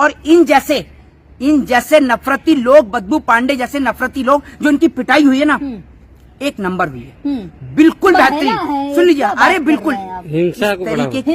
और इन जैसे नफरती लोग, बदबू पांडे जैसे नफरती लोग, जो इनकी पिटाई हुई है ना, एक नंबर हुई है, बिल्कुल बेहतरीन। सुन लीजिए, अरे बिल्कुल हिंसा को तरीके की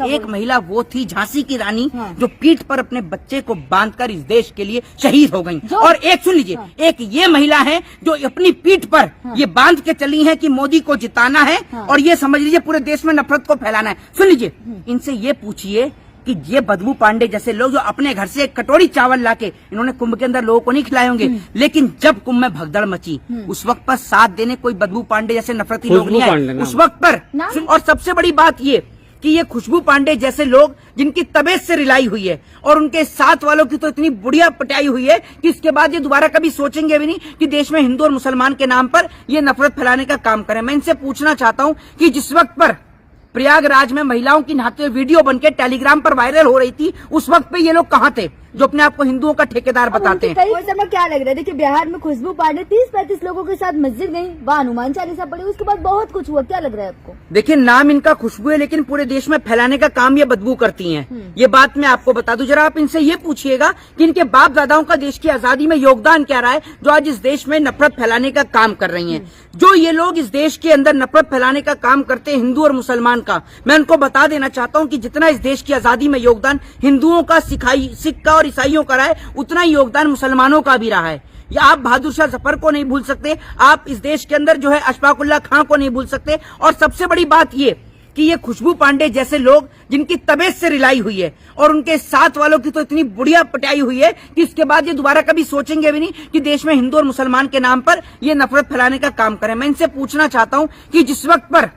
एक महिला वो थी झांसी की रानी, जो पीठ पर अपने बच्चे को बांधकर इस देश के लिए शहीद हो गई। और एक सुन लीजिए, एक ये महिला है जो अपनी पीठ पर ये बांध के चली है कि मोदी को जिताना है और ये समझ लीजिए पूरे देश में नफरत को फैलाना है। सुन लीजिए, इनसे ये पूछिए कि ये बदबू पांडे जैसे लोग जो अपने घर से एक कटोरी चावल लाके इन्होंने कुंभ के अंदर लोगों को नहीं खिलाए होंगे, लेकिन जब कुंभ में भगदड़ मची उस वक्त पर साथ देने कोई बदबू पांडे जैसे नफरती लोग नहीं आए उस वक्त पर। और सबसे बड़ी बात ये कि ये खुशबू पांडे जैसे लोग जिनकी तबीयत से रिलाई हुई है और उनके साथ वालों की तो इतनी बुढ़िया पटाई हुई है कि इसके बाद ये दोबारा कभी सोचेंगे भी नहीं कि देश में हिंदू और मुसलमान के नाम पर ये नफरत फैलाने का काम करें। मैं इनसे पूछना चाहता हूं कि जिस वक्त पर प्रयागराज में महिलाओं की नहाते हुए वीडियो बनके टेलीग्राम पर वायरल हो रही थी, उस वक्त पे ये लोग कहाँ थे जो अपने आप को हिंदुओं का ठेकेदार बताते हैं? क्या लग रहा है? देखिए, बिहार में खुशबू पांडे 30-35 लोगों के साथ मस्जिद गई, वहाँ हनुमान चालीसा पड़ी, उसके बाद बहुत कुछ हुआ। क्या लग रहा है आपको? देखिए, नाम इनका खुशबू है, लेकिन पूरे देश में फैलाने का काम ये बदबू करती हैं। ये बात मैं आपको बता दूं, जरा आप इनसे ये पूछिएगा कि इनके बाप दादाओं का देश की आजादी में योगदान क्या रहा है, जो आज इस देश में नफरत फैलाने का काम कर रही हैं। जो ये लोग इस देश के अंदर नफरत फैलाने का काम करते हैं हिंदू और मुसलमान का, मैं उनको बता देना चाहता हूं कि जितना इस देश की आजादी में योगदान हिंदुओं का, सिख का और ईसाइयों का रहा है, उतना ही योगदान मुसलमानों का भी रहा है। या आप बहादुर शाह जफर को नहीं भूल सकते, आप इस देश के अंदर जो है अशफाकुल्लाह खां को नहीं भूल सकते। और सबसे बड़ी बात ये कि ये खुशबू पांडे जैसे लोग जिनकी तबीयत से रिलाई हुई है और उनके साथ वालों की तो इतनी बुढ़िया पटाई हुई है कि इसके बाद ये दोबारा कभी सोचेंगे भी नहीं कि देश में हिंदू और मुसलमान के नाम पर ये नफरत फैलाने का काम करें। मैं इनसे पूछना चाहता हूं कि जिस वक्त पर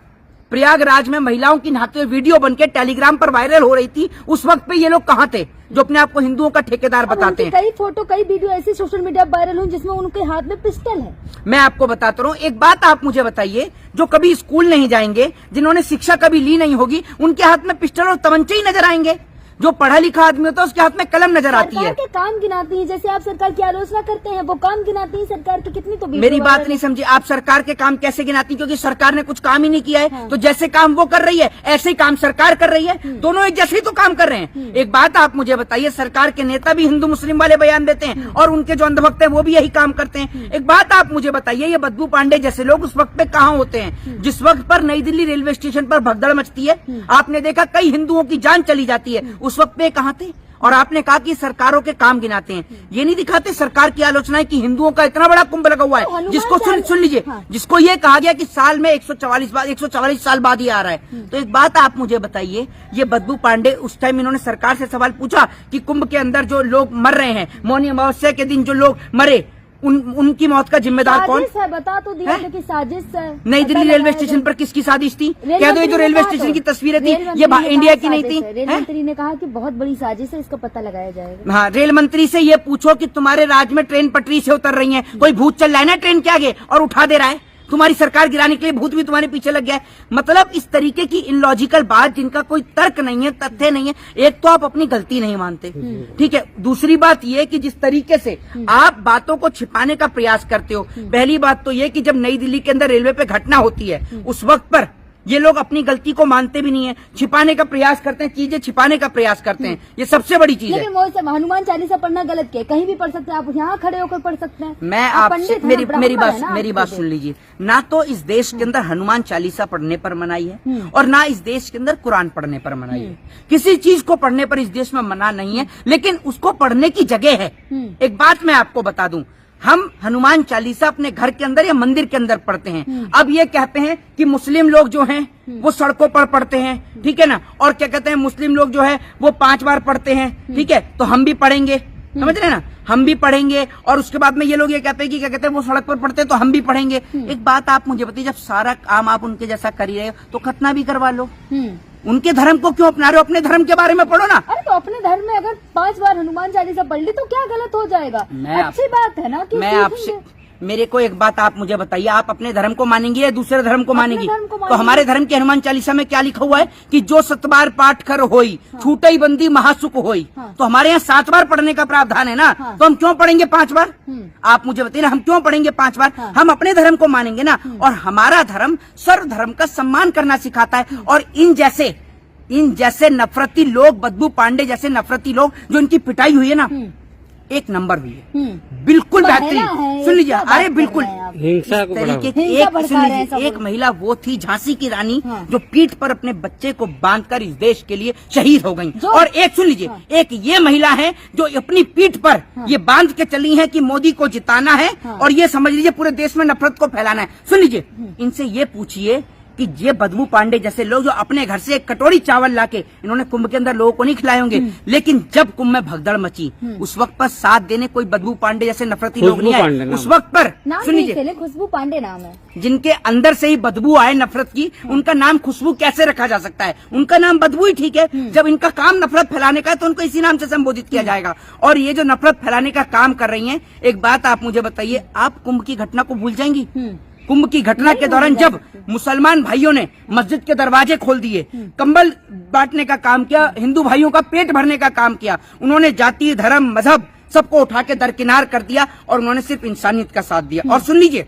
प्रयागराज में महिलाओं की नहाते हुए वीडियो बनके टेलीग्राम पर वायरल हो रही थी, उस वक्त पे ये लोग कहाँ थे जो अपने आप को हिंदुओं का ठेकेदार बताते हैं? कई फोटो, कई वीडियो ऐसी सोशल मीडिया वायरल हुई जिसमें उनके हाथ में पिस्टल है। मैं आपको बताता रहूं, एक बात आप मुझे बताइए, जो कभी स्कूल नहीं जाएंगे, जिन्होंने शिक्षा कभी ली नहीं होगी, उनके हाथ में पिस्टल और तमंचे ही नजर आएंगे। जो पढ़ा लिखा आदमी होता है उसके हाथ में कलम नजर आती है। सरकार के काम गिनाती है, जैसे आप सरकार की आलोचना करते हैं, वो काम गिनाती है सरकार की कितनी? तो मेरी बात नहीं समझी आप, सरकार के काम कैसे गिनाती? क्योंकि सरकार ने कुछ काम ही नहीं किया है। तो जैसे काम वो कर रही है ऐसे ही काम सरकार कर रही है, दोनों एक जैसे ही तो काम कर रहे हैं। एक बात आप मुझे बताइए, सरकार के नेता भी हिंदू मुस्लिम वाले बयान देते हैं और उनके जो अंधभक्त हैं वो भी यही काम करते हैं। एक बात आप मुझे बताइए, ये बदबू पांडे जैसे लोग उस वक्त पे कहाँ होते हैं जिस वक्त पर नई दिल्ली रेलवे स्टेशन पर भगदड़ मचती है? आपने देखा कई हिंदुओं की जान चली जाती है, उस वक्त पे कहाँ थे? और आपने कहा कि सरकारों के काम गिनाते हैं, ये नहीं दिखाते सरकार की आलोचनाएं कि हिंदुओं का इतना बड़ा कुंभ लगा हुआ है जिसको सुन लीजिए, जिसको ये कहा गया कि साल में 144 साल बाद ही आ रहा है। तो एक बात आप मुझे बताइए, ये बदबू पांडे उस टाइम इन्होंने सरकार से सवाल पूछा कि कुंभ के अंदर जो लोग मर रहे हैं, मौनी अमावस्या के दिन जो लोग मरे, उनकी मौत का जिम्मेदार कौन है? बता तो दिया कि साजिश है। नई दिल्ली रेलवे स्टेशन पर किसकी साजिश थी? कह दो ये जो रेलवे स्टेशन की तस्वीरें थी ये इंडिया की नहीं थी। रेल मंत्री ने कहा कि बहुत बड़ी साजिश है, इसका पता लगाया जाएगा। हाँ, रेल मंत्री से ये पूछो कि तुम्हारे राज्य में ट्रेन पटरी से उतर रही है, कोई भूत चल रहा है ना ट्रेन के आगे और उठा दे रहा है? तुम्हारी सरकार गिराने के लिए भूत भी तुम्हारे पीछे लग गया है। मतलब इस तरीके की इनलॉजिकल बात जिनका कोई तर्क नहीं है, तथ्य नहीं है। एक तो आप अपनी गलती नहीं मानते, ठीक है। दूसरी बात यह कि जिस तरीके से आप बातों को छिपाने का प्रयास करते हो, पहली बात तो यह कि जब नई दिल्ली के अंदर रेलवे पे घटना होती है उस वक्त पर ये लोग अपनी गलती को मानते भी नहीं है, छिपाने का प्रयास करते हैं, चीजें छिपाने का प्रयास करते हैं। ये सबसे बड़ी चीज है। लेकिन वो सब हनुमान चालीसा पढ़ना गलत क्या है? कहीं भी पढ़ सकते हैं, आप यहाँ खड़े होकर पढ़ सकते हैं। मैं आपसे मेरी बात सुन लीजिए, ना तो इस देश के अंदर हनुमान चालीसा पढ़ने पर मनाही है और ना इस देश के अंदर कुरान पढ़ने पर मनाही है। किसी चीज को पढ़ने पर इस देश में मना नहीं है, लेकिन उसको पढ़ने की जगह है। एक बात मैं आपको बता दूं, हम हनुमान चालीसा अपने घर के अंदर या मंदिर के अंदर पढ़ते हैं। अब ये कहते हैं कि मुस्लिम लोग जो हैं वो सड़कों पर पढ़ते हैं, ठीक है ना, और क्या कहते हैं मुस्लिम लोग जो है वो 5 बार पढ़ते हैं, ठीक है, तो हम भी पढ़ेंगे, समझ रहे हैं ना, हम भी पढ़ेंगे। और उसके बाद में ये लोग ये कहते हैं कि क्या कहते हैं वो सड़क पर पढ़ते हैं तो हम भी पढ़ेंगे। एक बात आप मुझे बताइए, जब सारा काम आप उनके जैसा कर ही रहे हो तो खतना भी करवा लो। उनके धर्म को क्यों अपना रहे हो? अपने धर्म के बारे में पढ़ो ना। अरे तो अपने धर्म में अगर 5 बार हनुमान चालीसा पढ़ ली तो क्या गलत हो जाएगा? अच्छी बात है ना कि मैं आपसे, मेरे को एक बात आप मुझे बताइए, आप अपने धर्म को मानेंगी या दूसरे धर्म को मानेंगी? तो हमारे धर्म के हनुमान चालीसा में क्या लिखा हुआ है कि जो 7 बार पाठ कर होई छूटई बंदी महासुख होई। तो हमारे यहाँ 7 बार पढ़ने का प्रावधान है ना, तो हम क्यों पढ़ेंगे 5 बार? आप मुझे बताइए ना, हम क्यों पढ़ेंगे 5 बार? हम अपने धर्म को मानेंगे ना, और हमारा धर्म सर्व धर्म का सम्मान करना सिखाता है। और इन जैसे इन जैसे नफरती लोग, बदबू पांडे जैसे नफरती लोग, जो इनकी पिटाई हुई है ना, एक नंबर हुई है, बिल्कुल बेहतरीन। सुन लीजिए, अरे बिल्कुल हिंसा को तरीके की हिंसा एक, भड़का सुन रहे हैं लीजिए, सब एक लोग। महिला वो थी झांसी की रानी, हाँ। जो पीठ पर अपने बच्चे को बांधकर इस देश के लिए शहीद हो गई। जो- और एक सुन लीजिए, एक ये महिला है जो अपनी पीठ पर ये बांध के चली है कि मोदी को जिताना है, और ये समझ लीजिए पूरे देश में नफरत को फैलाना है। सुन लीजिए, इनसे ये पूछिए कि ये बदबू पांडे जैसे लोग जो अपने घर से एक कटोरी चावल लाके इन्होंने कुंभ के अंदर लोगों को नहीं खिलाए होंगे, लेकिन जब कुंभ में भगदड़ मची, उस वक्त पर साथ देने कोई बदबू पांडे जैसे नफरती लोग खुशबू नहीं पांडे आए। नाम उस वक्त पर नाम सुन नहीं लीजिए, चले, खुशबू पांडे नाम है। जिनके अंदर से ही बदबू आए नफरत की, उनका नाम खुशबू कैसे रखा जा सकता है? उनका नाम बदबू ही ठीक है। जब इनका काम नफरत फैलाने का है तो उनको इसी नाम से संबोधित किया जाएगा। और ये जो नफरत फैलाने का काम कर रही हैं, एक बात आप मुझे बताइए, आप कुंभ की घटना को भूल जाएंगी? कुंभ की घटना के दौरान जब मुसलमान भाइयों ने मस्जिद के दरवाजे खोल दिए, कंबल बांटने का काम किया, हिंदू भाइयों का पेट भरने का काम किया, उन्होंने जाति, धर्म, मजहब सबको उठा के दरकिनार कर दिया और उन्होंने सिर्फ इंसानियत का साथ दिया। और सुन लीजिए,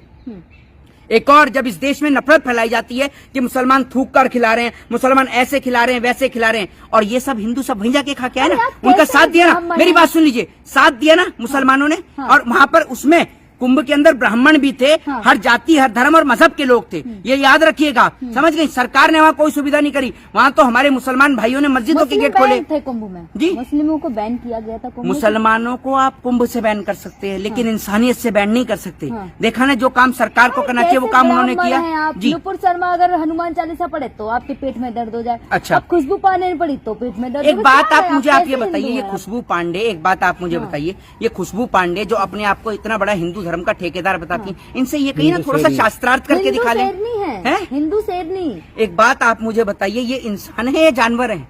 एक और, जब इस देश में नफरत फैलाई जाती है कि मुसलमान थूक कर खिला रहे हैं, मुसलमान ऐसे खिला रहे हैं, वैसे खिला रहे हैं, और ये सब हिंदू सब वहीं जाके खा के आए ना, अरे आप उनका कैसे साथ दिया हम ना, मना- मेरी बात सुन लीजिए, साथ दिया ना मुसलमानों ने। और वहां पर उसमें कुंभ के अंदर ब्राह्मण भी थे, हर जाति, हर धर्म और मजहब के लोग थे, ये याद रखिएगा। समझ गई? सरकार ने वहाँ कोई सुविधा नहीं करी, वहाँ तो हमारे मुसलमान भाइयों ने मस्जिदों के मुस्लिम गेट खोले। बैन थे कुंभ में जी? मुस्लिमों को बैन किया गया था कुंभ में। मुसलमानों को आप कुंभ से बैन कर सकते हैं, लेकिन इंसानियत से बैन नहीं कर सकते। हाँ। देखा ना, जो काम सरकार को करना चाहिए वो काम उन्होंने ब्राह्मण किया। हैं आप, जी, नुपुर शर्मा अगर हनुमान चालीसा पढ़े तो आपके पेट में दर्द हो जाए। अच्छा। अब खुशबू पांडे ने पढ़ी तो पेट में दर्द एक हो बात जाए। आप मुझे आप ये कैसे बताइए, हिंदू ये हैं आप? खुशबू पांडे, एक बात आप मुझे बताइए, ये खुशबू पांडे जो अपने आप को इतना बड़ा हिंदू धर्म का ठेकेदार बताती हैं, इनसे ये कहीं ना थोड़ा सा शास्त्रार्थ करके हिंदू दिखा लें। शेरनी है, हैं? हिंदू शेरनी। एक बात आप मुझे बताइए, ये इंसान है या जानवर है?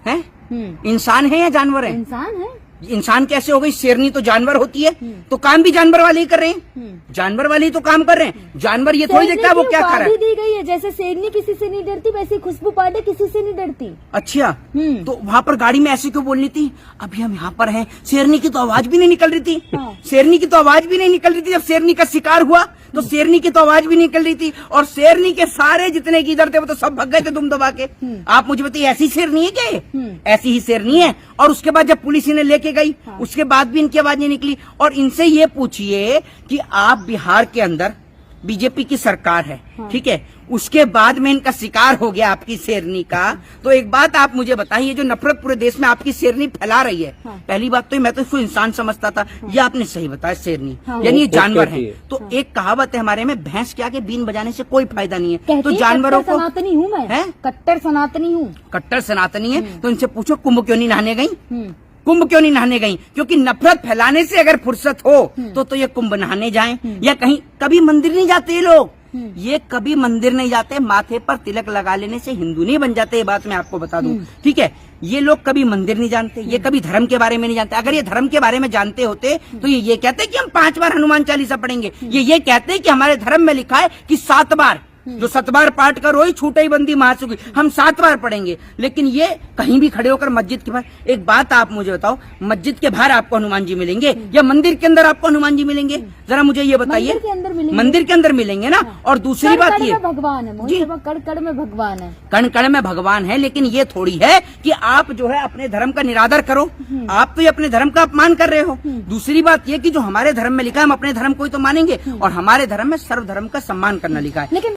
हैं? हम्म। इंसान है या जानवर है? इंसान है। इंसान कैसे हो गई? शेरनी तो जानवर होती है, तो काम भी जानवर वाले ही कर रहे हैं, जानवर वाले ही तो काम कर रहे हैं। जानवर ये थोड़ी देखता है वो क्या खा रहा है। दी गई है, जैसे शेरनी किसी से नहीं डरती, वैसे खुशबू पांडे किसी से नहीं डरती। अच्छा, तो वहाँ पर गाड़ी में ऐसी क्यों बोलनी थी? अभी हम यहाँ पर हैं, शेरनी की तो आवाज भी नहीं निकल रही थी। हाँ। शेरनी की तो आवाज भी नहीं निकल रही थी। जब शेरनी का शिकार हुआ तो शेरनी की तो आवाज भी निकल रही थी, और शेरनी के सारे जितने की इधर थे वो तो सब भग गए थे दुम दबा के। आप मुझे बताइए, ऐसी शेरनी है क्या ये? ऐसी ही शेरनी है। और उसके बाद जब पुलिस इन्हें लेके गई, उसके बाद भी इनकी आवाज नहीं निकली। और इनसे ये पूछिए कि आप बिहार के अंदर बीजेपी की सरकार है, ठीक है, उसके बाद में इनका शिकार हो गया आपकी शेरनी का, तो एक बात आप मुझे बताइए, जो नफरत पूरे देश में आपकी शेरनी फैला रही है, पहली बात तो मैं तो इसको इंसान समझता था, ये आपने सही बताया, शेरनी यानी ये जानवर है। तो एक कहावत है हमारे में, भैंस के आगे बीन बजाने से कोई फायदा नहीं है। कहती तो है, जानवरों कट्टर को, सनातनी हूँ मैं, हैं? कट्टर सनातनी हूँ। कट्टर सनातनी है, तो इनसे पूछो कुंभ क्यों नहीं नहाने गई? कुंभ क्यों नहीं नहाने गई? क्योंकि नफरत फैलाने से अगर फुर्सत हो तो ये कुंभ नहाने जाएं, या कहीं कभी मंदिर नहीं जाते ये लोग, ये कभी मंदिर नहीं जाते, माथे पर तिलक लगा लेने से हिंदू नहीं बन जाते, ये बात मैं आपको बता दूं, ठीक है। ये लोग कभी मंदिर नहीं जानते, ये कभी धर्म के बारे में नहीं जानते। अगर ये धर्म के बारे में जानते होते तो ये कहते कि हम 5 बार हनुमान चालीसा पढ़ेंगे, ये कहते हैं कि हमारे धर्म में लिखा है कि 7 बार, जो 7 बार पाठ करो ही छूटे ही बंदी महासुखी, हम 7 बार पढ़ेंगे। लेकिन ये कहीं भी खड़े होकर मस्जिद के बाहर, एक बात आप मुझे बताओ, मस्जिद के बाहर आपको हनुमान जी मिलेंगे या मंदिर के अंदर आपको हनुमान जी मिलेंगे? जरा मुझे ये बताइए। मंदिर के अंदर मिलेंगे। मंदिर के अंदर मिलेंगे ना। और दूसरी बात कण-कण ये, में भगवान है, मोहित जी। शर्मा, कण-कण में भगवान है। कण कण में भगवान है, लेकिन ये थोड़ी है कि आप जो है अपने धर्म का निरादर करो। आप तो ये अपने धर्म का अपमान कर रहे हो। दूसरी बात ये कि जो हमारे धर्म में लिखा है हम अपने धर्म को ही तो मानेंगे, और हमारे धर्म में सर्वधर्म का सम्मान करना लिखा है। लेकिन